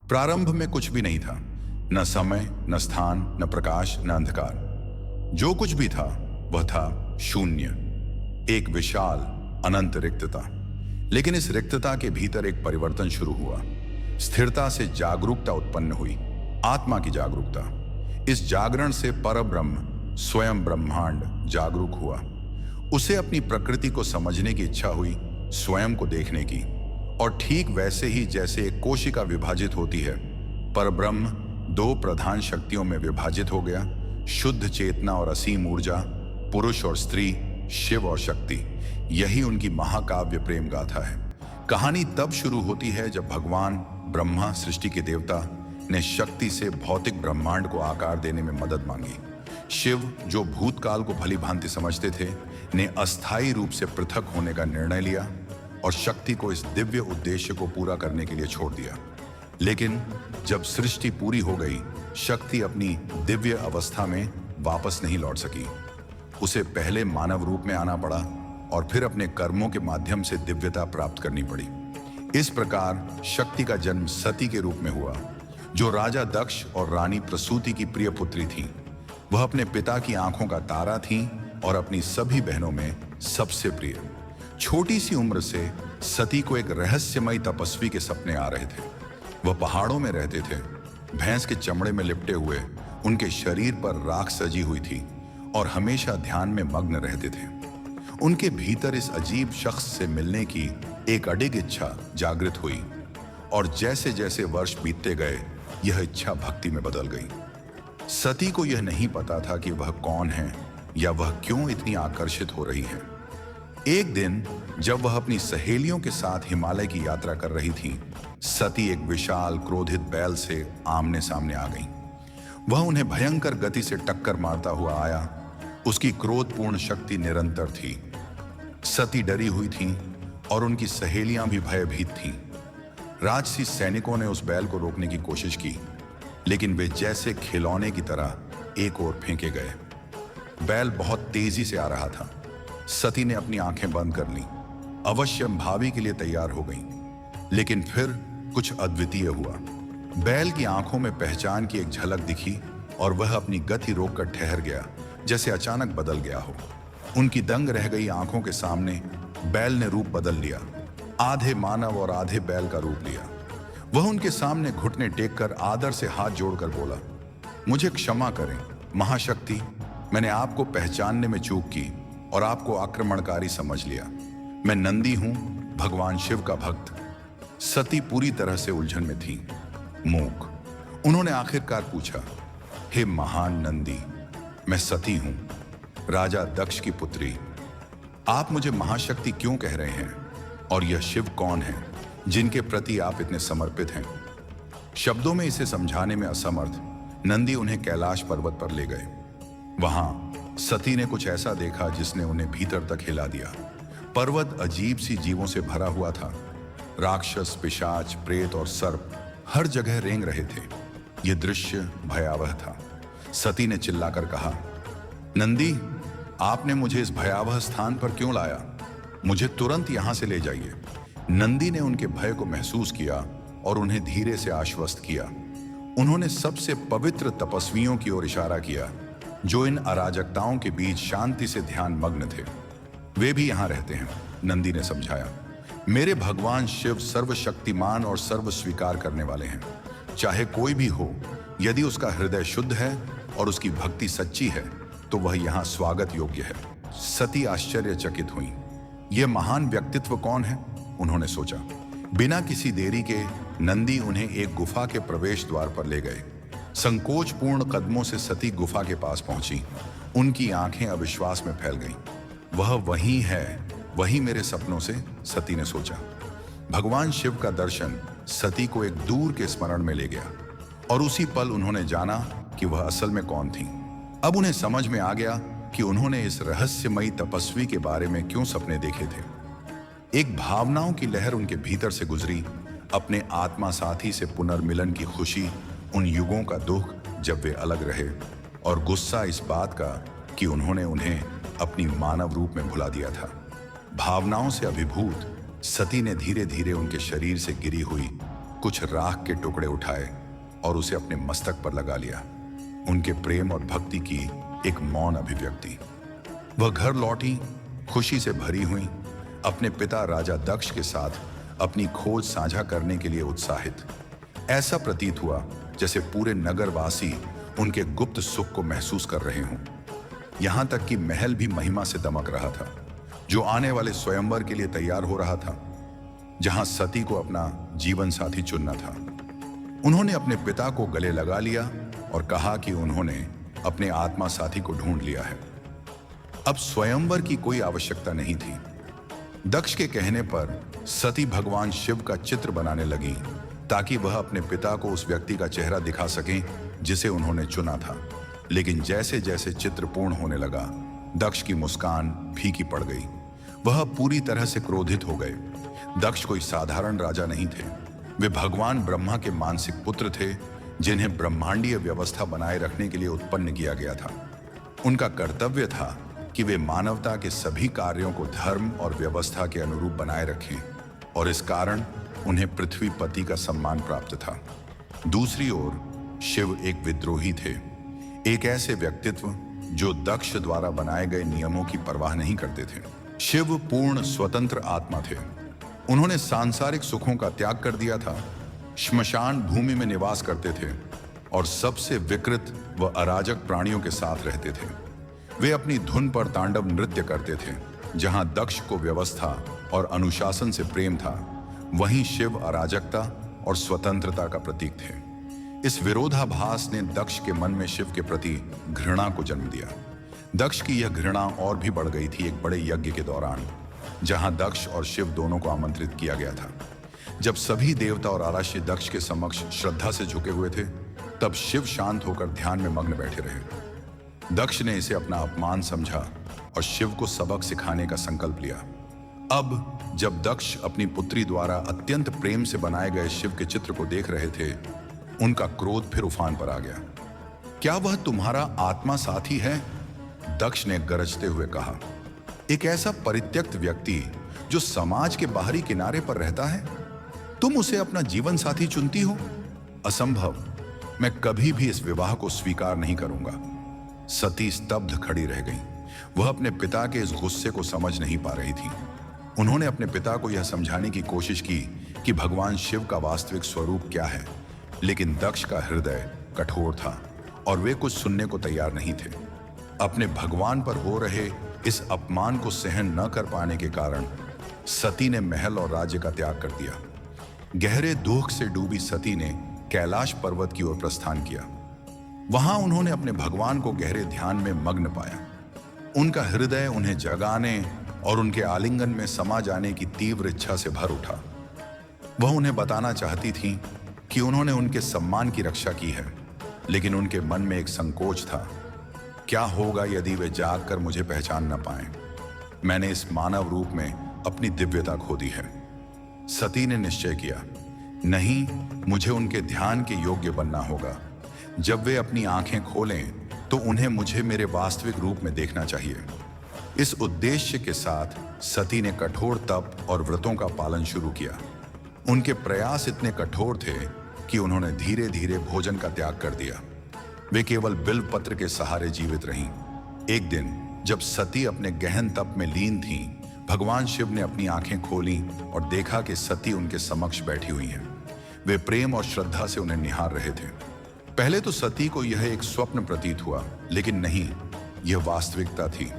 प्रारंभ में कुछ भी नहीं था, न समय, न स्थान, न प्रकाश, न अंधकार। जो कुछ भी था वह था शून्य, एक विशाल अनंत रिक्तता। लेकिन इस रिक्तता के भीतर एक परिवर्तन शुरू हुआ। स्थिरता से जागरूकता उत्पन्न हुई, आत्मा की जागरूकता। इस जागरण से परब्रह्म, स्वयं ब्रह्मांड जागरूक हुआ। उसे अपनी प्रकृति को समझने की इच्छा हुई, स्वयं को देखने की। और ठीक वैसे ही जैसे एक कोशिका विभाजित होती है, परब्रह्म दो प्रधान शक्तियों में विभाजित हो गया, शुद्ध चेतना और असीम ऊर्जा, पुरुष और स्त्री, शिव और शक्ति। यही उनकी महाकाव्य प्रेम गाथा है। कहानी तब शुरू होती है जब भगवान ब्रह्मा, सृष्टि के देवता, ने शक्ति से भौतिक ब्रह्मांड को आकार देने में मदद मांगी। शिव, जो भूतकाल को भली भांति समझते थे, ने अस्थायी रूप से पृथक होने का निर्णय लिया और शक्ति को इस दिव्य उद्देश्य को पूरा करने के लिए छोड़ दिया। लेकिन जब सृष्टि पूरी हो गई, शक्ति अपनी दिव्य अवस्था में वापस नहीं लौट सकी। उसे पहले मानव रूप में आना पड़ा और फिर अपने कर्मों के माध्यम से दिव्यता प्राप्त करनी पड़ी। इस प्रकार शक्ति का जन्म सती के रूप में हुआ, जो राजा दक्ष और रानी प्रसूति की प्रिय पुत्री थी। वह अपने पिता की आंखों का तारा थी और अपनी सभी बहनों में सबसे प्रिय। छोटी सी उम्र से सती को एक रहस्यमयी तपस्वी के सपने आ रहे थे। वह पहाड़ों में रहते थे, भैंस के चमड़े में लिपटे हुए। उनके शरीर पर राख सजी हुई थी और हमेशा ध्यान में मग्न रहते थे। उनके भीतर इस अजीब शख्स से मिलने की एक अडिग इच्छा जागृत हुई और जैसे जैसे वर्ष बीतते गए, यह इच्छा भक्ति में बदल गई। सती को यह नहीं पता था कि वह कौन है या वह क्यों इतनी आकर्षित हो रही है। एक दिन जब वह अपनी सहेलियों के साथ हिमालय की यात्रा कर रही थी, सती एक विशाल क्रोधित बैल से आमने सामने आ गई। वह उन्हें भयंकर गति से टक्कर मारता हुआ आया। उसकी क्रोधपूर्ण शक्ति निरंतर थी। सती डरी हुई थी और उनकी सहेलियां भी भयभीत थीं। राजसी सैनिकों ने उस बैल को रोकने की कोशिश की, लेकिन वे जैसे खिलौने की तरह एक ओर फेंके गए। बैल बहुत तेजी से आ रहा था। सती ने अपनी आंखें बंद कर लीं, अवश्य भावी के लिए तैयार हो गईं। लेकिन फिर कुछ अद्वितीय हुआ। बैल की आंखों में पहचान की एक झलक दिखी और वह अपनी गति रोककर ठहर गया, जैसे अचानक बदल गया हो। उनकी दंग रह गई आंखों के सामने बैल ने रूप बदल लिया, आधे मानव और आधे बैल का रूप लिया। वह उनके सामने घुटने टेककर आदर से हाथ जोड़कर बोला, मुझे क्षमा करें महाशक्ति, मैंने आपको पहचानने में चूक की और आपको आक्रमणकारी समझ लिया। मैं नंदी हूं, भगवान शिव का भक्त। सती पूरी तरह से उलझन में थी, मूक। उन्होंने आखिरकार पूछा, हे महान नंदी, मैं सती हूं, राजा दक्ष की पुत्री। आप मुझे महाशक्ति क्यों कह रहे हैं? और यह शिव कौन है जिनके प्रति आप इतने समर्पित हैं? शब्दों में इसे समझाने में असमर्थ, नंदी उन्हें कैलाश पर्वत पर ले गए। वहां सती ने कुछ ऐसा देखा जिसने उन्हें भीतर तक हिला दिया। पर्वत अजीब सी जीवों से भरा हुआ था। राक्षस, पिशाच, प्रेत और सर्प हर जगह रेंग रहे थे। यह दृश्य भयावह था। सती ने चिल्लाकर कहा, नंदी, आपने मुझे इस भयावह स्थान पर क्यों लाया? मुझे तुरंत यहां से ले जाइए। नंदी ने उनके भय को महसूस किया और उन्हें धीरे से आश्वस्त किया। उन्होंने सबसे पवित्र तपस्वियों की ओर इशारा किया, जो इन अराजकताओं के बीच शांति से ध्यान मग्न थे। वे भी यहां रहते हैं, नंदी ने समझाया। मेरे भगवान शिव सर्वशक्तिमान और सर्व स्वीकार करने वाले हैं। चाहे कोई भी हो, यदि उसका हृदय शुद्ध है और उसकी भक्ति सच्ची है, तो वह यहाँ स्वागत योग्य है। सती आश्चर्यचकित हुई। यह महान व्यक्तित्व कौन है? उन्होंने सोचा। बिना किसी देरी के नंदी उन्हें एक गुफा के प्रवेश द्वार पर ले गए। संकोचपूर्ण कदमों से सती गुफा के पास पहुंची। उनकी आंखें अविश्वास में फैल गईं। वह वही है, वही मेरे सपनों से, सती ने सोचा। भगवान शिव का दर्शन सती को एक दूर के स्मरण में ले गया और उसी पल उन्होंने जाना कि वह असल में कौन थी। अब उन्हें समझ में आ गया कि उन्होंने इस रहस्यमयी तपस्वी के बारे में क्यों सपने देखे थे। एक भावनाओं की लहर उनके भीतर से गुजरी, अपने आत्मा साथी से पुनर्मिलन की खुशी, उन युगों का दुख जब वे अलग रहे, और गुस्सा इस बात का कि उन्होंने उन्हें अपनी मानव रूप में भुला दिया था। भावनाओं से अभिभूत सती ने धीरे धीरे उनके शरीर से गिरी हुई कुछ राख के टुकड़े उठाए और उसे अपने मस्तक पर लगा लिया। उनके प्रेम और भक्ति की एक मौन अभिव्यक्ति। वह घर लौटी, खुशी से भरी हुई, अपने पिता राजा दक्ष के साथ अपनी खोज साझा करने के लिए उत्साहित। ऐसा प्रतीत हुआ जैसे पूरे नगरवासी उनके गुप्त सुख को महसूस कर रहे हों। यहां तक कि महल भी महिमा से दमक रहा था, जो आने वाले स्वयंवर के लिए तैयार हो रहा था, जहां सती को अपना जीवन साथी चुनना था। उन्होंने अपने पिता को गले लगा लिया और कहा कि उन्होंने अपने आत्मा साथी को ढूंढ लिया है। अब स्वयंवर की कोई आवश्यकता नहीं थी। दक्ष के कहने पर सती भगवान शिव का चित्र बनाने लगी ताकि वह अपने पिता को उस व्यक्ति का चेहरा दिखा सकें जिसे उन्होंने चुना था। लेकिन जैसे जैसे चित्र पूर्ण होने लगा, दक्ष की मुस्कान फीकी पड़ गई। वह पूरी तरह से क्रोधित हो गए। दक्ष कोई साधारण राजा नहीं थे। वे भगवान ब्रह्मा के मानसिक पुत्र थे, जिन्हें ब्रह्मांडीय व्यवस्था बनाए रखने के लिए उत्पन्न किया गया था। उनका कर्तव्य था कि वे मानवता के सभी कार्यों को धर्म और व्यवस्था के अनुरूप बनाए रखें, और इस कारण उन्हें पृथ्वीपति का सम्मान प्राप्त था। दूसरी ओर शिव एक विद्रोही थे, एक ऐसे व्यक्तित्व जो दक्ष द्वारा बनाए गए नियमों की परवाह नहीं करते थे। शिव पूर्ण स्वतंत्र आत्मा थे। उन्होंने सांसारिक सुखों का त्याग कर दिया था, श्मशान भूमि में निवास करते थे और सबसे विकृत व अराजक प्राणियों के साथ रहते थे। वे अपनी धुन पर तांडव नृत्य करते थे। जहां दक्ष को व्यवस्था और अनुशासन से प्रेम था, वहीं शिव अराजकता और स्वतंत्रता का प्रतीक थे। इस विरोधाभास ने दक्ष के मन में शिव के प्रति घृणा को जन्म दिया। दक्ष की यह घृणा और भी बढ़ गई थी एक बड़े यज्ञ के दौरान, जहां दक्ष और शिव दोनों को आमंत्रित किया गया था। जब सभी देवता और आराध्य दक्ष के समक्ष श्रद्धा से झुके हुए थे, तब शिव शांत होकर ध्यान में मग्न बैठे रहे। दक्ष ने इसे अपना अपमान समझा और शिव को सबक सिखाने का संकल्प लिया। अब जब दक्ष अपनी पुत्री द्वारा अत्यंत प्रेम से बनाए गए शिव के चित्र को देख रहे थे, उनका क्रोध फिर उफान पर आ गया। क्या वह तुम्हारा आत्मा साथी है? दक्ष ने गरजते हुए कहा। एक ऐसा परित्यक्त व्यक्ति जो समाज के बाहरी किनारे पर रहता है, तुम उसे अपना जीवन साथी चुनती हो? असंभव। मैं कभी भी इस विवाह को स्वीकार नहीं करूंगा। सती स्तब्ध खड़ी रह गई। वह अपने पिता के इस गुस्से को समझ नहीं पा रही थी। उन्होंने अपने पिता को यह समझाने की कोशिश की कि भगवान शिव का वास्तविक स्वरूप क्या है, लेकिन दक्ष का हृदय कठोर था और वे कुछ सुनने को तैयार नहीं थे। अपने भगवान पर हो रहे इस अपमान को सहन न कर पाने के कारण सती ने महल और राज्य का त्याग कर दिया। गहरे दुख से डूबी सती ने कैलाश पर्वत की ओर प्रस्थान किया। वहां उन्होंने अपने भगवान को गहरे ध्यान में मग्न पाया। उनका हृदय उन्हें जगाने और उनके आलिंगन में समा जाने की तीव्र इच्छा से भर उठा। वह उन्हें बताना चाहती थी कि उन्होंने उनके सम्मान की रक्षा की है, लेकिन उनके मन में एक संकोच था। क्या होगा यदि वे जागकर मुझे पहचान न पाएं? मैंने इस मानव रूप में अपनी दिव्यता खो दी है। सती ने निश्चय किया, नहीं, मुझे उनके ध्यान के योग्य बनना होगा। जब वे अपनी आंखें खोलें तो उन्हें मुझे मेरे वास्तविक रूप में देखना चाहिए। इस उद्देश्य के साथ सती ने कठोर तप और व्रतों का पालन शुरू किया। उनके प्रयास इतने कठोर थे कि उन्होंने धीरे धीरे भोजन का त्याग कर दिया। वे केवल बिल्व पत्र के सहारे जीवित रहीं। एक दिन जब सती अपने गहन तप में लीन थीं, भगवान शिव ने अपनी आंखें खोली और देखा कि सती उनके समक्ष बैठी हुई हैं। वे प्रेम और श्रद्धा से उन्हें निहार रहे थे। पहले तो सती को यह एक स्वप्न प्रतीत हुआ, लेकिन नहीं, यह वास्तविकता थी।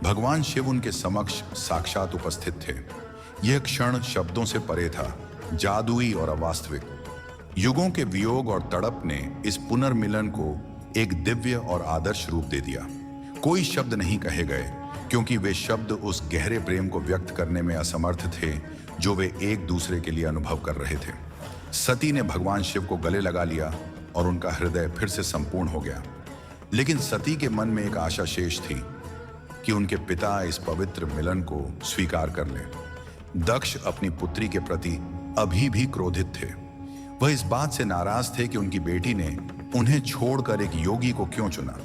भगवान शिव उनके समक्ष साक्षात उपस्थित थे। यह क्षण शब्दों से परे था, जादुई और अवास्तविक। युगों के वियोग और तड़प ने इस पुनर्मिलन को एक दिव्य और आदर्श रूप दे दिया। कोई शब्द नहीं कहे गए, क्योंकि वे शब्द उस गहरे प्रेम को व्यक्त करने में असमर्थ थे जो वे एक दूसरे के लिए अनुभव कर रहे थे। सती ने भगवान शिव को गले लगा लिया और उनका हृदय फिर से संपूर्ण हो गया। लेकिन सती के मन में एक आशा शेष थी कि उनके पिता इस पवित्र मिलन को स्वीकार कर लें। दक्ष अपनी पुत्री के प्रति अभी भी क्रोधित थे। वह इस बात से नाराज थे कि उनकी बेटी ने उन्हें छोड़कर एक योगी को क्यों चुना।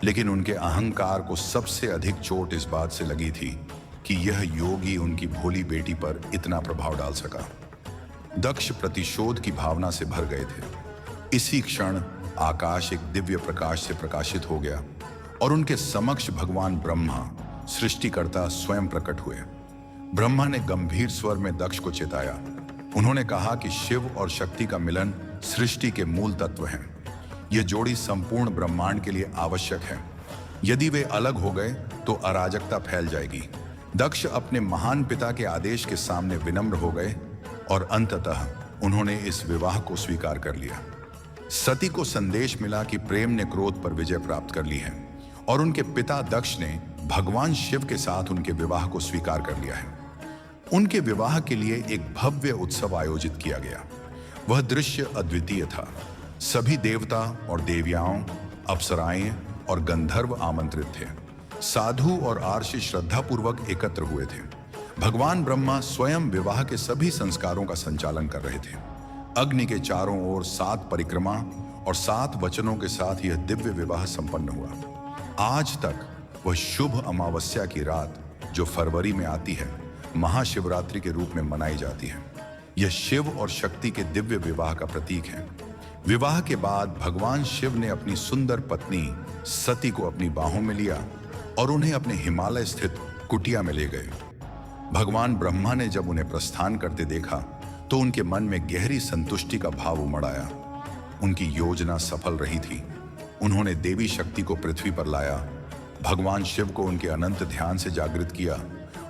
लेकिन उनके अहंकार को सबसे अधिक चोट इस बात से लगी थी कि यह योगी उनकी भोली बेटी पर इतना प्रभाव डाल सका। दक्ष प्रतिशोध की भावना से भर गए थे। इसी क्षण आकाश एक दिव्य प्रकाश से प्रकाशित हो गया और उनके समक्ष भगवान ब्रह्मा, सृष्टिकर्ता, स्वयं प्रकट हुए। ब्रह्मा ने गंभीर स्वर में दक्ष को चेताया। उन्होंने कहा कि शिव और शक्ति का मिलन सृष्टि के मूल तत्व हैं। यह जोड़ी संपूर्ण ब्रह्मांड के लिए आवश्यक है। यदि वे अलग हो गए तो अराजकता फैल जाएगी। दक्ष अपने महान पिता के आदेश के सामने विनम्र हो गए और अंततः उन्होंने इस विवाह को स्वीकार कर लिया। सती को संदेश मिला कि प्रेम ने क्रोध पर विजय प्राप्त कर ली है और उनके पिता दक्ष ने भगवान शिव के साथ उनके विवाह को स्वीकार कर लिया है। उनके विवाह के लिए एक भव्य उत्सव आयोजित किया गया। वह दृश्य अद्वितीय था। सभी देवता और देवियाओं, अप्सराएं और गंधर्व आमंत्रित थे। साधु और आर्षि श्रद्धापूर्वक एकत्र हुए थे। भगवान ब्रह्मा स्वयं विवाह के सभी संस्कारों का संचालन कर रहे थे। अग्नि के चारों ओर 7 परिक्रमा और 7 वचनों के साथ यह दिव्य विवाह संपन्न हुआ। आज तक वह शुभ अमावस्या की रात, जो फरवरी में आती है, महाशिवरात्रि के रूप में मनाई जाती है। यह शिव और शक्ति के दिव्य विवाह का प्रतीक है। विवाह के बाद भगवान शिव ने अपनी सुंदर पत्नी सती को अपनी बाहों में लिया और उन्हें अपने हिमालय स्थित कुटिया में ले गए। भगवान ब्रह्मा ने जब उन्हें प्रस्थान करते देखा तो उनके मन में गहरी संतुष्टि का भाव उमड़ आया। उनकी योजना सफल रही थी। उन्होंने देवी शक्ति को पृथ्वी पर लाया, भगवान शिव को उनके अनंत ध्यान से जागृत किया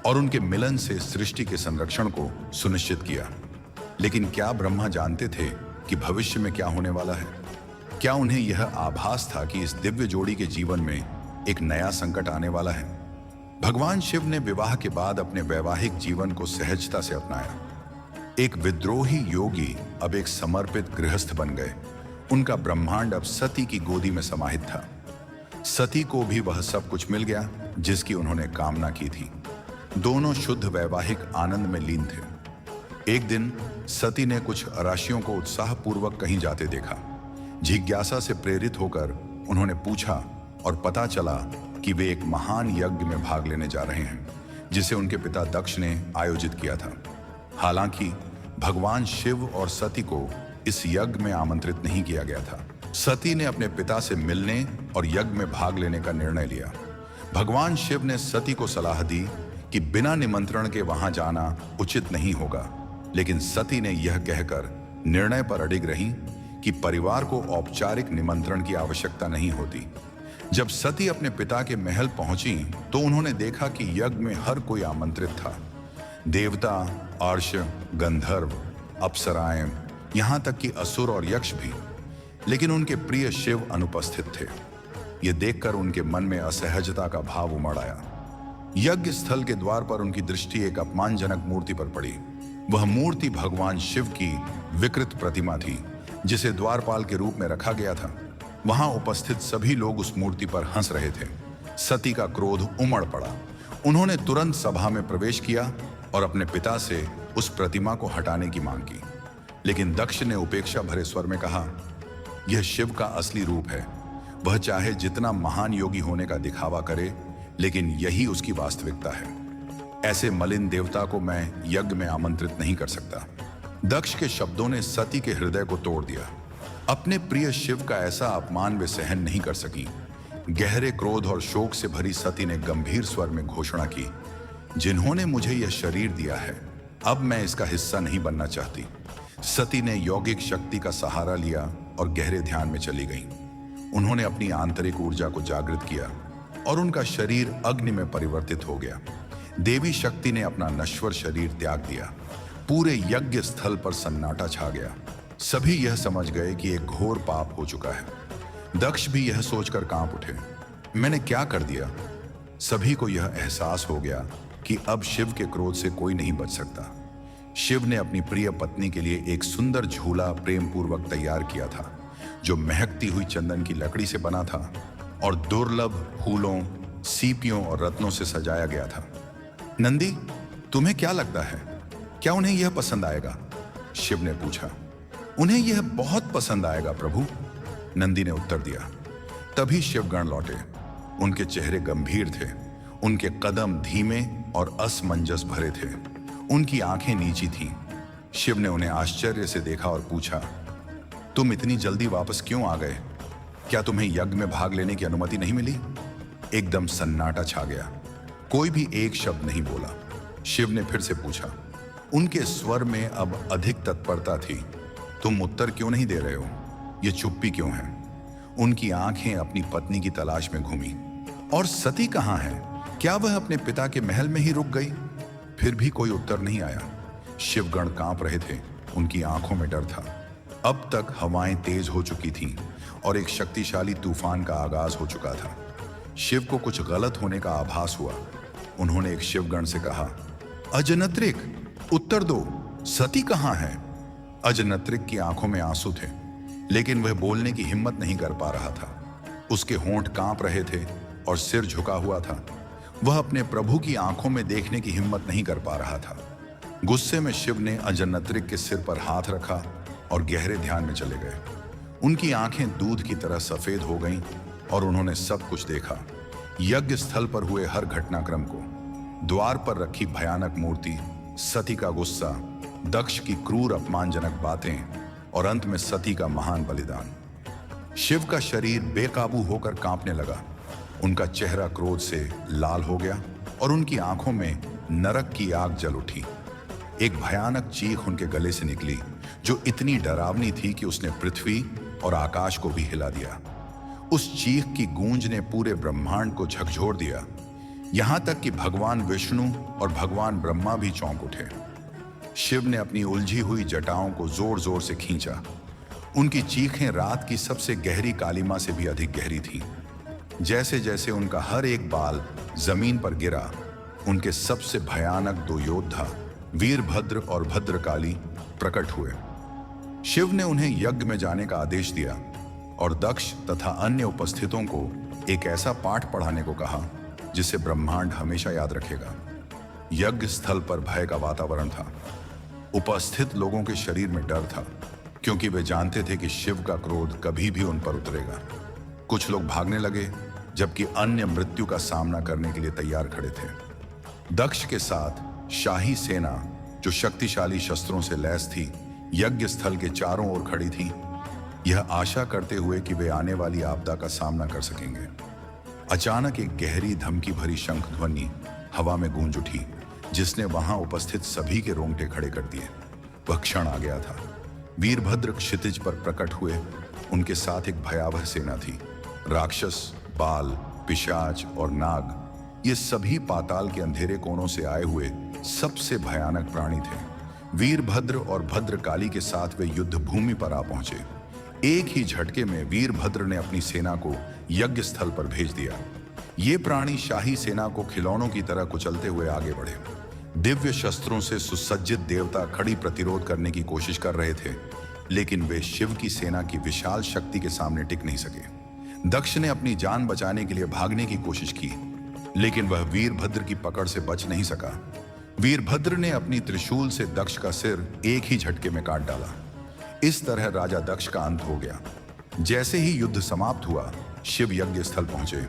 और उनके मिलन से सृष्टि के संरक्षण को सुनिश्चित किया। लेकिन क्या ब्रह्मा जानते थे कि भविष्य में क्या होने वाला है? क्या उन्हें यह आभास था कि इस दिव्य जोड़ी के जीवन में एक नया संकट आने वाला है? भगवान शिव ने विवाह के बाद अपने वैवाहिक जीवन को सहजता से अपनाया। एक विद्रोही योगी अब एक समर्पित गृहस्थ बन गए। उनका ब्रह्मांड अब सती की गोदी में समाहित था। सती को भी वह सब कुछ मिल गया जिसकी उन्होंने कामना की थी। दोनों शुद्ध वैवाहिक आनंद में लीन थे। एक दिन सती ने कुछ अराशियों को उत्साहपूर्वक कहीं जाते देखा। जिज्ञासा से प्रेरित होकर उन्होंने पूछा और पता चला कि वे एक महान यज्ञ में भाग लेने जा रहे हैं, जिसे उनके पिता दक्ष ने आयोजित किया था। हालांकि भगवान शिव और सती को इस यज्ञ में आमंत्रित नहीं किया गया था। सती ने अपने पिता से मिलने और यज्ञ में भाग लेने का निर्णय लिया। भगवान शिव ने सती को सलाह दी कि बिना निमंत्रण के वहां जाना उचित नहीं होगा, लेकिन सती ने यह कहकर निर्णय पर अडिग रहीं कि परिवार को औपचारिक निमंत्रण की आवश्यकता नहीं होती। जब सती अपने पिता के महल पहुंची तो उन्होंने देखा कि यज्ञ में हर कोई आमंत्रित था। देवता, अर्श, गंधर्व, अप्सराएं, यहां तक कि असुर और यक्ष भी। लेकिन उनके प्रिय शिव अनुपस्थित थे। यह देखकर उनके मन में असहजता का भाव उमड़ आया। यज्ञ स्थल के द्वार पर उनकी दृष्टि एक अपमानजनक मूर्ति पर पड़ी। वह मूर्ति भगवान शिव की विकृत प्रतिमा थी, जिसे द्वारपाल के रूप में रखा गया था। वहां उपस्थित सभी लोग उस मूर्ति पर हंस रहे थे। सती का क्रोध उमड़ पड़ा। उन्होंने तुरंत सभा में प्रवेश किया और अपने पिता से उस प्रतिमा को हटाने की मांग की। लेकिन दक्ष ने उपेक्षा भरे स्वर में कहा, यह शिव का असली रूप है। वह चाहे जितना महान योगी होने का दिखावा करे, लेकिन यही उसकी वास्तविकता है। ऐसे मलिन देवता को मैं यज्ञ में आमंत्रित नहीं कर सकता। दक्ष के शब्दों ने सती के हृदय को तोड़ दिया। अपने प्रिय शिव का ऐसा अपमान वे सहन नहीं कर सकी। गहरे क्रोध और शोक से भरी सती ने गंभीर स्वर में घोषणा की, जिन्होंने मुझे यह शरीर दिया है, अब मैं इसका हिस्सा नहीं बनना चाहती। सती ने यौगिक शक्ति का सहारा लिया और गहरे ध्यान में चली गईं। उन्होंने अपनी आंतरिक ऊर्जा को जागृत किया और उनका शरीर अग्नि में परिवर्तित हो गया। देवी शक्ति ने अपना नश्वर शरीर त्याग दिया। पूरे यज्ञ स्थल पर सन्नाटा छा गया। सभी यह समझ गए कि एक घोर पाप हो चुका है। दक्ष भी यह सोचकर कांप उठे, मैंने क्या कर दिया? सभी को यह एहसास हो गया कि अब शिव के क्रोध से कोई नहीं बच सकता। शिव ने अपनी प्रिय पत्नी के लिए एक सुंदर झूला प्रेम पूर्वक तैयार किया था, जो महकती हुई चंदन की लकड़ी से बना था और दुर्लभ फूलों, सीपियों और रत्नों से सजाया गया था। नंदी, तुम्हें क्या लगता है, क्या उन्हें यह पसंद आएगा? शिव ने पूछा। उन्हें यह बहुत पसंद आएगा प्रभु, नंदी ने उत्तर दिया। तभी शिवगण लौटे। उनके चेहरे गंभीर थे, उनके कदम धीमे और असमंजस भरे थे। उनकी आंखें नीची थीं। शिव ने उन्हें आश्चर्य से देखा और पूछा, तुम इतनी जल्दी वापस क्यों आ गए? क्या तुम्हें यज्ञ में भाग लेने की अनुमति नहीं मिली? एकदम सन्नाटा छा गया। कोई भी एक शब्द नहीं बोला। शिव ने फिर से पूछा। उनके स्वर में अब अधिक तत्परता थी। तुम उत्तर क्यों नहीं दे रहे हो? ये चुप्पी क्यों है? उनकी आंखें अपनी पत्नी की तलाश में घूमी। और सती कहाँ है? क्या वह अपने पिता के महल में ही रुक गई? फिर भी कोई उत्तर नहीं आया। शिवगण कांप रहे थे। उनकी आंखों में डर था। अब तक हवाएं तेज हो चुकी थीं और एक शक्तिशाली तूफान का आगाज हो चुका था। शिव को कुछ गलत होने का आभास हुआ। उन्होंने एक शिवगण से कहा, अजनत्रिक, उत्तर दो, सती कहाँ है? अजनत्रिक की आंखों में आंसू थे, लेकिन वह बोलने की हिम्मत नहीं कर पा रहा था। उसके होंठ कांप रहे थे और सिर झुका हुआ था। वह अपने प्रभु की आंखों में देखने की हिम्मत नहीं कर पा रहा था। गुस्से में शिव ने अजनत्रिक के सिर पर हाथ रखा और गहरे ध्यान में चले गए। उनकी आंखें दूध की तरह सफेद हो गईं और उन्होंने सब कुछ देखा। यज्ञ स्थल पर हुए हर घटनाक्रम को, द्वार पर रखी भयानक मूर्ति, सती का गुस्सा, दक्ष की क्रूर अपमानजनक बातें और अंत में सती का महान बलिदान। शिव का शरीर बेकाबू होकर कांपने लगा। उनका चेहरा क्रोध से लाल हो गया और उनकी आंखों में नरक की आग जल उठी। एक भयानक चीख उनके गले से निकली, जो इतनी डरावनी थी कि उसने पृथ्वी और आकाश को भी हिला दिया। उस चीख की गूंज ने पूरे ब्रह्मांड को झकझोर दिया। यहां तक कि भगवान विष्णु और भगवान ब्रह्मा भी चौंक उठे। शिव ने अपनी उलझी हुई जटाओं को जोर जोर से खींचा। उनकी चीखें रात की सबसे गहरी कालिमा से भी अधिक गहरी थीं। जैसे जैसे उनका हर एक बाल जमीन पर गिरा, उनके सबसे भयानक दो योद्धा वीरभद्र और भद्रकाली प्रकट हुए। शिव ने उन्हें यज्ञ में जाने का आदेश दिया और दक्ष तथा अन्य उपस्थितों को एक ऐसा पाठ पढ़ाने को कहा जिसे ब्रह्मांड हमेशा याद रखेगा। यज्ञ स्थल पर भय का वातावरण था। उपस्थित लोगों के शरीर में डर था, क्योंकि वे जानते थे कि शिव का क्रोध कभी भी उन पर उतरेगा। कुछ लोग भागने लगे, जबकि अन्य मृत्यु का सामना करने के लिए तैयार खड़े थे। दक्ष के साथ शाही सेना, जो शक्तिशाली शस्त्रों से लैस थी, यज्ञ स्थल के चारों ओर खड़ी थी, यह आशा करते हुए कि वे आने वाली आपदा का सामना कर सकेंगे। अचानक एक गहरी धमकी भरी शंख ध्वनि हवा में गूंज उठी, जिसने वहां उपस्थित सभी के रोंगटे खड़े कर दिए। वह क्षण आ गया था। वीरभद्र क्षितिज पर प्रकट हुए। उनके साथ एक भयावह सेना थी। राक्षस, बाल, पिशाच और नाग, ये सभी पाताल के अंधेरे कोनों से आए हुए सबसे भयानक प्राणी थे। वीरभद्र और भद्रकाली के साथ वे युद्ध भूमि पर आ पहुंचे। एक ही झटके में वीरभद्र ने अपनी सेना को यज्ञ स्थल पर भेज दिया। ये प्राणी शाही सेना को खिलौनों की तरह कुचलते हुए आगे बढ़े। दिव्य शस्त्रों से सुसज्जित देवता खड़ी प्रतिरोध करने की कोशिश कर रहे थे, लेकिन वे शिव की सेना की विशाल शक्ति के सामने टिक नहीं सके। दक्ष ने अपनी जान बचाने के लिए भागने की कोशिश की, लेकिन वह वीरभद्र की पकड़ से बच नहीं सका। वीरभद्र ने अपनी त्रिशूल से दक्ष का सिर एक ही झटके में काट डाला। इस तरह राजा दक्ष का अंत हो गया। जैसे ही युद्ध समाप्त हुआ, शिव यज्ञ स्थल पहुंचे।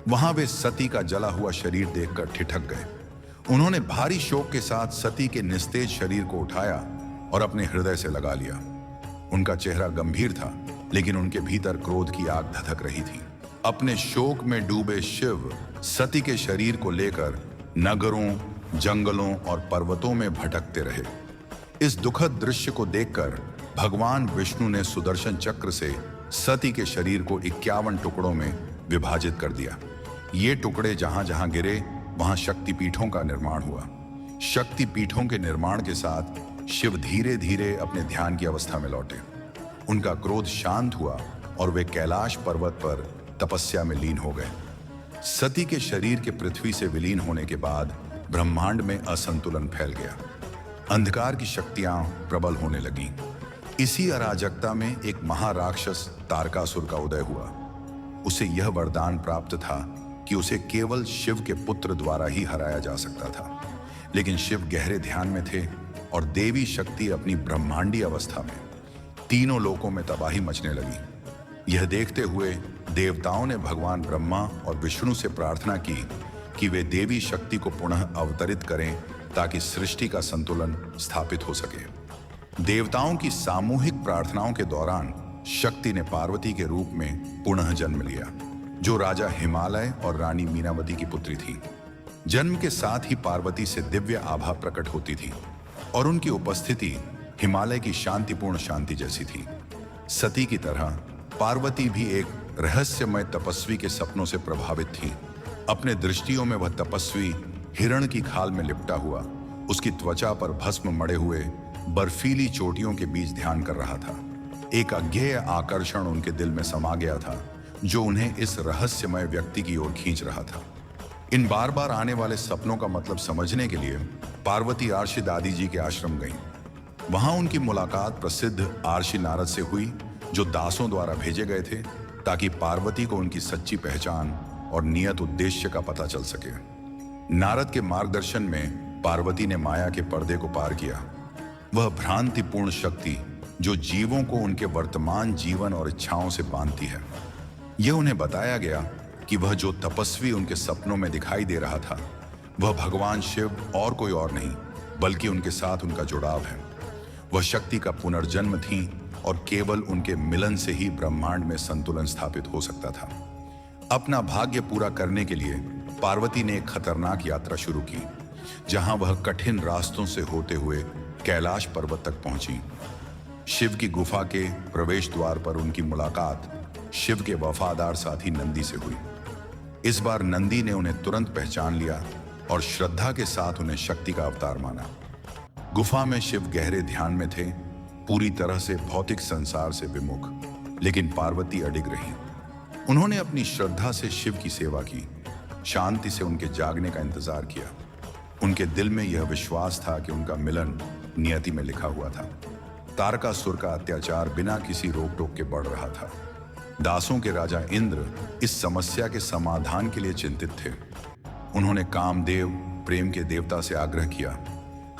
वहां वे सती का जला हुआ शरीर देखकर ठिठक गए। उन्होंने भारी शोक के साथ सती के निस्तेज शरीर को उठाया और अपने हृदय से लगा लिया। उनका चेहरा गंभीर था, लेकिन उनके भीतर क्रोध की आग धधक रही थी। अपने शोक में डूबे शिव सती के शरीर को लेकर नगरों, जंगलों और पर्वतों में भटकते रहे। इस दुखद दृश्य को देखकर भगवान विष्णु ने सुदर्शन चक्र से सती के शरीर को 51 टुकड़ों में विभाजित कर दिया। ये टुकड़े जहां जहां गिरे, वहां शक्तिपीठों का निर्माण हुआ। शक्तिपीठों के निर्माण के साथ शिव धीरे धीरे अपने ध्यान की अवस्था में लौटे। उनका क्रोध शांत हुआ और वे कैलाश पर्वत पर तपस्या में लीन हो गए। सती के शरीर के पृथ्वी से विलीन होने के बाद ब्रह्मांड में असंतुलन फैल गया। अंधकार की शक्तियां प्रबल होने लगीं। इसी अराजकता में एक महाराक्षस तारकासुर का उदय हुआ। उसे यह वरदान प्राप्त था कि उसे केवल शिव के पुत्र द्वारा ही हराया जा सकता था। लेकिन शिव गहरे ध्यान में थे और देवी शक्ति अपनी ब्रह्मांडी अवस्था में। तीनों लोकों में तबाही मचने लगी। यह देखते हुए देवताओं ने भगवान ब्रह्मा और विष्णु से प्रार्थना की कि वे देवी शक्ति को पुनः अवतरित करें, ताकि सृष्टि का संतुलन स्थापित हो सके। देवताओं की सामूहिक प्रार्थनाओं के दौरान शक्ति ने पार्वती के रूप में पुनः जन्म लिया, जो राजा हिमालय और रानी मीनावती की पुत्री थी। जन्म के साथ ही पार्वती से दिव्य आभा प्रकट होती थी और उनकी उपस्थिति हिमालय की शांतिपूर्ण शांति जैसी थी। सती की तरह पार्वती भी एक रहस्यमय तपस्वी के सपनों से प्रभावित थी। अपने दृष्टियों में वह तपस्वी हिरण की खाल में लिपटा हुआ, उसकी त्वचा पर भस्म मढ़े हुए बर्फीली चोटियों के बीच ध्यान कर रहा था। एक अज्ञेय आकर्षण उनके दिल में समा गया था, जो उन्हें इस रहस्यमय व्यक्ति की ओर खींच रहा था। इन बार बार आने वाले सपनों का मतलब समझने के लिए पार्वती आर्षि दादी जी के आश्रम गईं। वहां उनकी मुलाकात प्रसिद्ध आर्षि नारद से हुई, जो दासों द्वारा भेजे गए थे ताकि पार्वती को उनकी सच्ची पहचान और नियत उद्देश्य का पता चल सके। नारद के मार्गदर्शन में पार्वती ने माया के पर्दे को पार किया, वह भ्रांतिपूर्ण शक्ति जो जीवों को उनके वर्तमान जीवन और इच्छाओं से बांधती है। यह उन्हें बताया गया कि वह जो तपस्वी उनके सपनों में दिखाई दे रहा था, वह भगवान शिव और कोई और नहीं, बल्कि उनके साथ उनका जुड़ाव है। वह शक्ति का पुनर्जन्म थी और केवल उनके मिलन से ही ब्रह्मांड में संतुलन स्थापित हो सकता था। अपना भाग्य पूरा करने के लिए पार्वती ने एक खतरनाक यात्रा शुरू की, जहां वह कठिन रास्तों से होते हुए कैलाश पर्वत तक पहुंची। शिव की गुफा के प्रवेश द्वार पर उनकी मुलाकात शिव के वफादार साथी नंदी से हुई। इस बार नंदी ने उन्हें तुरंत पहचान लिया और श्रद्धा के साथ उन्हें शक्ति का अवतार माना। गुफा में शिव गहरे ध्यान में थे, पूरी तरह से भौतिक संसार से विमुख, लेकिन पार्वती अडिग रही। उन्होंने अपनी श्रद्धा से शिव की सेवा की, शांति से उनके जागने का इंतजार किया। उनके दिल में यह विश्वास था कि उनका मिलन नियति में लिखा हुआ था। तारकासुर का अत्याचार बिना किसी रोक टोक के बढ़ रहा था। दासों के राजा इंद्र इस समस्या के समाधान के लिए चिंतित थे। उन्होंने कामदेव, प्रेम के देवता से आग्रह किया,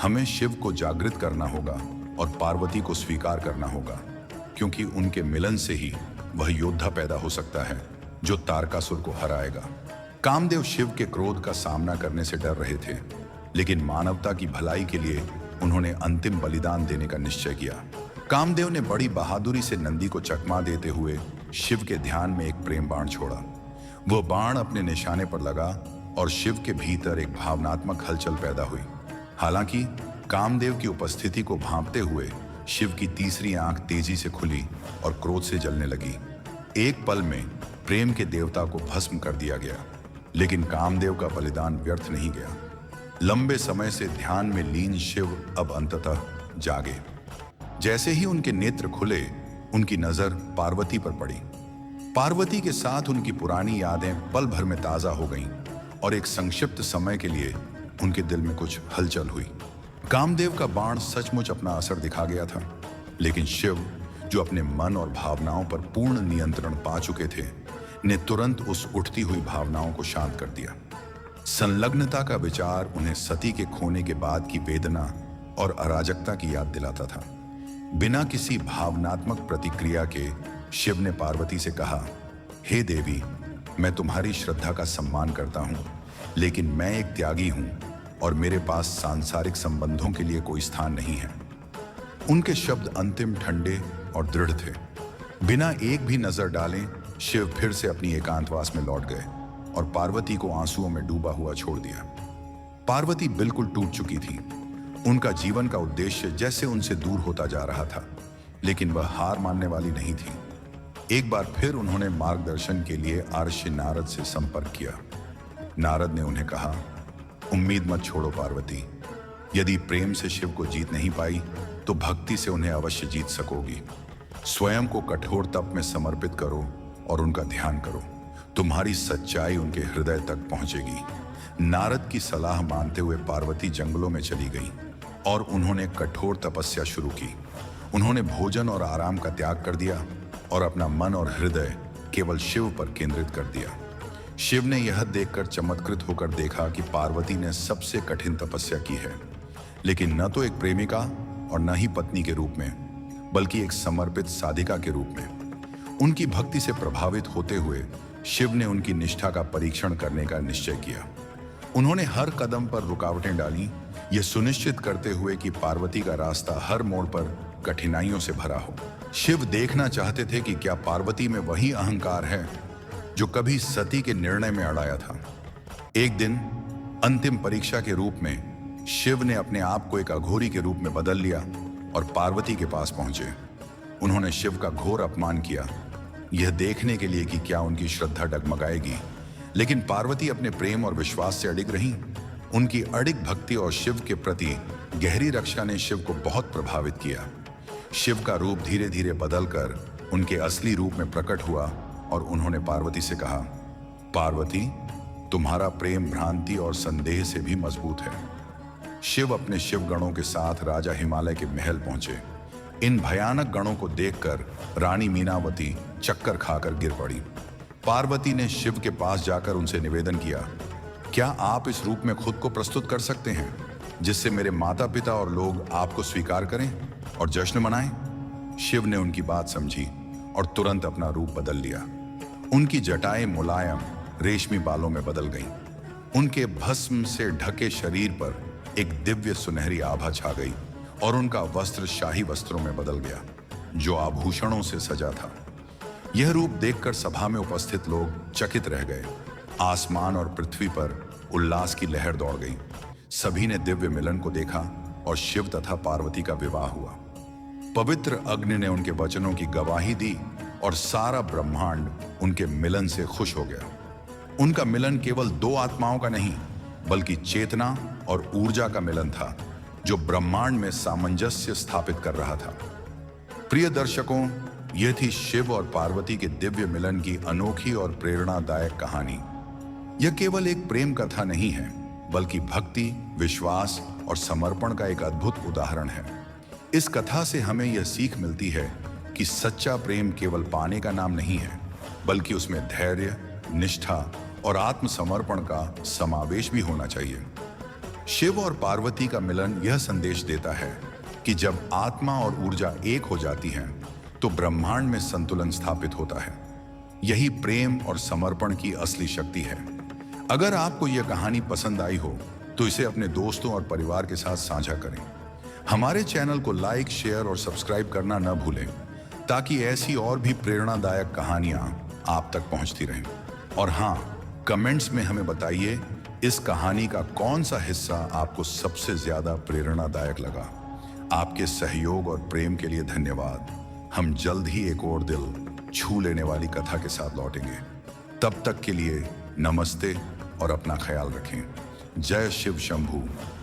हमें शिव को जागृत करना होगा और पार्वती को स्वीकार करना होगा, क्योंकि उनके मिलन से ही वह योद्धा पैदा हो सकता है जो तारकासुर को हराएगा। कामदेव शिव के क्रोध का सामना करने से डर रहे थे, लेकिन मानवता की भलाई के लिए उन्होंने अंतिम बलिदान देने का निश्चय किया। कामदेव ने बड़ी बहादुरी से नंदी को चकमा देते हुए शिव के ध्यान में एक प्रेम बाण छोड़ा। वह बाण अपने निशाने पर लगा और शिव के भीतर एक भावनात्मक हलचल पैदा हुई। हालांकि कामदेव की उपस्थिति को भांपते हुए शिव की तीसरी आंख तेजी से खुली और क्रोध से जलने लगी। एक पल में प्रेम के देवता को भस्म कर दिया गया, लेकिन कामदेव का बलिदान व्यर्थ नहीं गया। लंबे समय से ध्यान में लीन शिव अब अंततः जागे। जैसे ही उनके नेत्र खुले, उनकी नजर पार्वती पर पड़ी। पार्वती के साथ उनकी पुरानी यादें पल भर में ताजा हो गईं और एक संक्षिप्त समय के लिए उनके दिल में कुछ हलचल हुई। कामदेव का बाण सचमुच अपना असर दिखा गया था, लेकिन शिव, जो अपने मन और भावनाओं पर पूर्ण नियंत्रण पा चुके थे, ने तुरंत उस उठती हुई भावनाओं को शांत कर दिया। संलग्नता का विचार उन्हें सती के खोने के बाद की वेदना और अराजकता की याद दिलाता था। बिना किसी भावनात्मक प्रतिक्रिया के शिव ने पार्वती से कहा, हे देवी, मैं तुम्हारी श्रद्धा का सम्मान करता हूं, लेकिन मैं एक त्यागी हूं और मेरे पास सांसारिक संबंधों के लिए कोई स्थान नहीं है। उनके शब्द अंतिम, ठंडे और दृढ़ थे। बिना एक भी नजर डाले शिव फिर से अपनी एकांतवास में लौट गए और पार्वती को आंसुओं में डूबा हुआ छोड़ दिया। पार्वती बिल्कुल टूट चुकी थी। उनका जीवन का उद्देश्य जैसे उनसे दूर होता जा रहा था, लेकिन वह हार मानने वाली नहीं थी। एक बार फिर उन्होंने मार्गदर्शन के लिए आर्षि नारद से संपर्क किया। नारद ने उन्हें कहा, उम्मीद मत छोड़ो पार्वती, यदि प्रेम से शिव को जीत नहीं पाई तो भक्ति से उन्हें अवश्य जीत सकोगी। स्वयं को कठोर तप में समर्पित करो और उनका ध्यान करो, तुम्हारी सच्चाई उनके हृदय तक पहुंचेगी। नारद की सलाह मानते हुए पार्वती जंगलों में चली गई और उन्होंने कठोर तपस्या शुरू की। उन्होंने भोजन और आराम का त्याग कर दिया और अपना मन और हृदय केवल शिव पर केंद्रित कर दिया। शिव ने यह देखकर चमत्कृत होकर देखा कि पार्वती ने सबसे कठिन तपस्या की है, लेकिन न तो एक प्रेमिका और न ही पत्नी के रूप में, बल्कि एक समर्पित साधिका के रूप में। उनकी भक्ति से प्रभावित होते हुए शिव ने उनकी निष्ठा का परीक्षण करने का निश्चय किया। उन्होंने हर कदम पर रुकावटें डाली, यह सुनिश्चित करते हुए कि पार्वती का रास्ता हर मोड़ पर कठिनाइयों से भरा हो। शिव देखना चाहते थे कि क्या पार्वती में वही अहंकार है जो कभी सती के निर्णय में अड़ाया था। एक दिन अंतिम परीक्षा के रूप में शिव ने अपने आप को एक अघोरी के रूप में बदल लिया और पार्वती के पास पहुंचे। उन्होंने शिव का घोर अपमान किया, यह देखने के लिए कि क्या उनकी श्रद्धा डगमगाएगी। लेकिन पार्वती अपने प्रेम और विश्वास से अडिग रहीं। उनकी अडिग भक्ति और शिव के प्रति गहरी रक्षा ने शिव को बहुत प्रभावित किया। शिव का रूप धीरे धीरे बदलकर उनके असली रूप में प्रकट हुआ और उन्होंने पार्वती से कहा, पार्वती, तुम्हारा प्रेम भ्रांति और संदेह से भी मजबूत है। शिव अपने शिव गणों के साथ राजा हिमालय के महल पहुंचे। इन भयानक गणों को देखकर रानी मीनावती चक्कर खाकर गिर पड़ी। पार्वती ने शिव के पास जाकर उनसे निवेदन किया, क्या आप इस रूप में खुद को प्रस्तुत कर सकते हैं जिससे मेरे माता पिता और लोग आपको स्वीकार करें और जश्न मनाएं? शिव ने उनकी बात समझी और तुरंत अपना रूप बदल लिया। उनकी जटाएं मुलायम रेशमी बालों में बदल गईं। उनके भस्म से ढके शरीर पर एक दिव्य सुनहरी आभा छा गई और उनका वस्त्र शाही वस्त्रों में बदल गया जो आभूषणों से सजा था। यह रूप देखकर सभा में उपस्थित लोग चकित रह गए। आसमान और पृथ्वी पर उल्लास की लहर दौड़ गई। सभी ने दिव्य मिलन को देखा और शिव तथा पार्वती का विवाह हुआ। पवित्र अग्नि ने उनके वचनों की गवाही दी और सारा ब्रह्मांड उनके मिलन से खुश हो गया। उनका मिलन केवल दो आत्माओं का नहीं बल्कि चेतना और ऊर्जा का मिलन था जो ब्रह्मांड में सामंजस्य स्थापित कर रहा था। प्रिय दर्शकों, यह थी शिव और पार्वती के दिव्य मिलन की अनोखी और प्रेरणादायक कहानी। यह केवल एक प्रेम कथा नहीं है बल्कि भक्ति, विश्वास और समर्पण का एक अद्भुत उदाहरण है। इस कथा से हमें यह सीख मिलती है कि सच्चा प्रेम केवल पाने का नाम नहीं है बल्कि उसमें धैर्य, निष्ठा और आत्मसमर्पण का समावेश भी होना चाहिए। शिव और पार्वती का मिलन यह संदेश देता है कि जब आत्मा और ऊर्जा एक हो जाती हैं तो ब्रह्मांड में संतुलन स्थापित होता है। यही प्रेम और समर्पण की असली शक्ति है। अगर आपको यह कहानी पसंद आई हो तो इसे अपने दोस्तों और परिवार के साथ साझा करें। हमारे चैनल को लाइक, शेयर और सब्सक्राइब करना न भूलें ताकि ऐसी और भी प्रेरणादायक कहानियां आप तक पहुंचती रहें। और हाँ, कमेंट्स में हमें बताइए इस कहानी का कौन सा हिस्सा आपको सबसे ज्यादा प्रेरणादायक लगा। आपके सहयोग और प्रेम के लिए धन्यवाद। हम जल्द ही एक और दिल छू लेने वाली कथा के साथ लौटेंगे। तब तक के लिए नमस्ते और अपना ख्याल रखें। जय शिव शंभू।